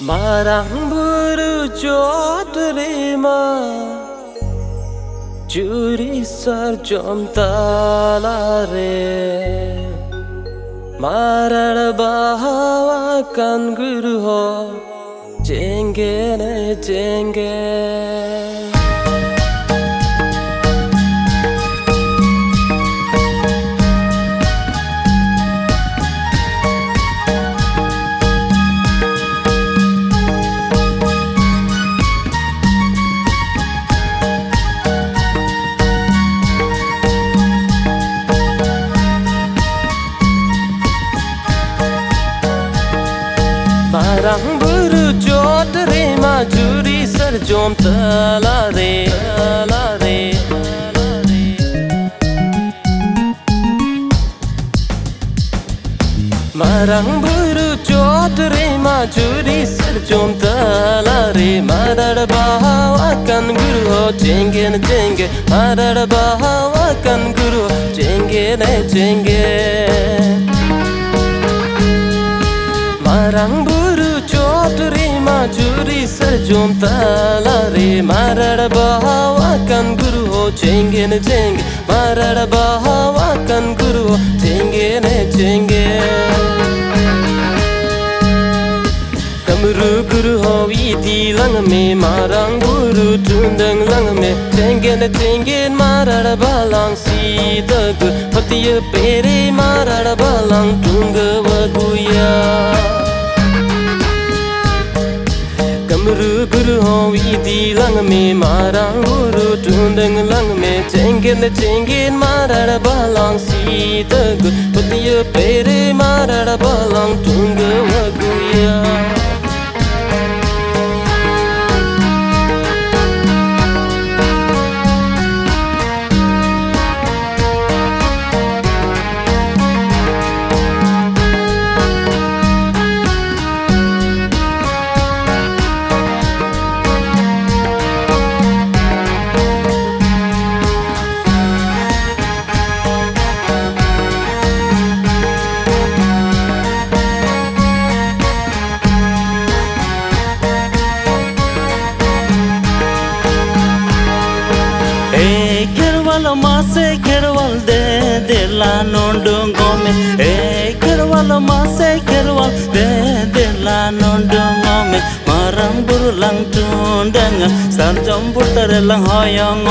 Marang buru jotrima Juri sarjom talare Marar bahawa kan guru ho Jenge ne jenge Marang buru jotrima Juri sarjom talare Marang buru jotrima Juri sarjom talare Marar bahawa kan guru ho jenge ne jenge Marar bahawa kan guru ho jenge ne jenge Marang buru jotrima Juri sarjom talare Marar bahawa kan guru ho jenge ne jenge Marar bahawa kan guru ho jenge ne jenge Kamru guru ho iti lang me Marang buru tundang lang me Jenge ne jenge marar balang sita gu Patiya pere marar balang tunga waguya Kamru guru ho iti lang me Marang buru tundang lang me Jenge ne jenge marar balang sita gu Patiya pere marar balang tunga waguya Mase kerwal de la nondongome kerwal mase kerwal de la nondongome marang burulang tundang sarjom putar lang hoyong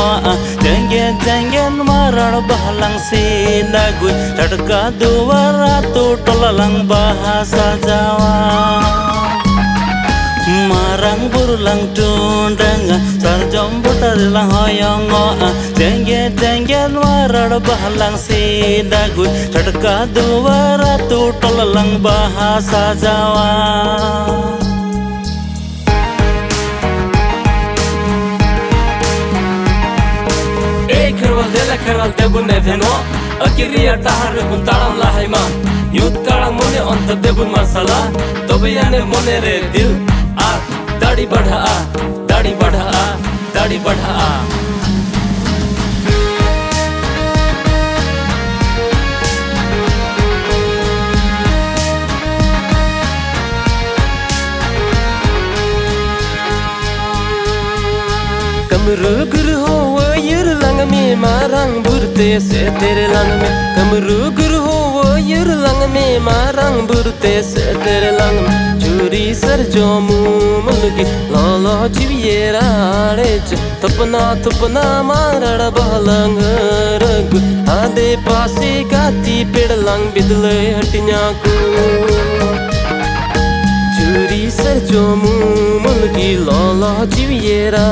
jenge marar bahalang sinagu tadka duwara tu tolalang bahasa Jawa Marang burulang tundang sarjom putar lang hoyong jenge marar bahalang sinagu tadka duwara tu tolalang bahasa Jawa Kerwal debun neveno Akiriya tahar gun taram lahai ma Yud kalang mone anta debun masala Tobe yane mone re dil Dadi badha dadi badha Kamru guru ho yir lang me marang burte se tere lang me Kamru guru ho yir lang me marang burte se tere lang me Juri sarjomu mulgi lala jiviyera rech Tapna marar balang rag Ade paase gati ped lang bidle hatinya ko Juri sarjomu mulgi lala jiviyera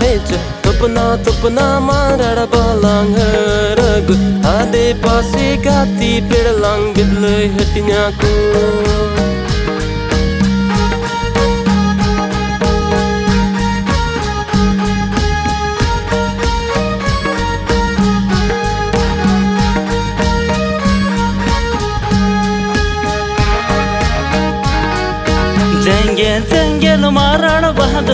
rech Tapna marar balang rag Ade paase gati ped lang bidle hatinya ko jenge marar bahad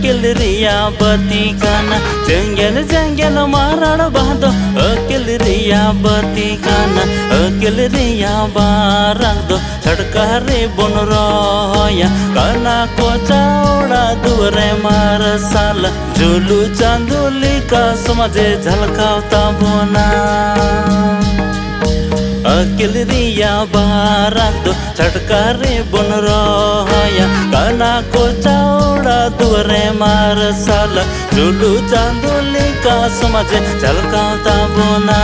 Akil रिया बती खाना जंगल जंगल मारण बहदो अकिल रिया बती खाना अकिल रिया बारंग दो छड़का रे बन रोया काना को चौड़ा दुरे मार साल झूलू चांदोली का समझे झलकावता बोना अकिल रिया बारंग दो छड़का रे बन रोया काना को चौड़ा दुरे मार साल झूलू चांदोली का समझे झलकावता बोना।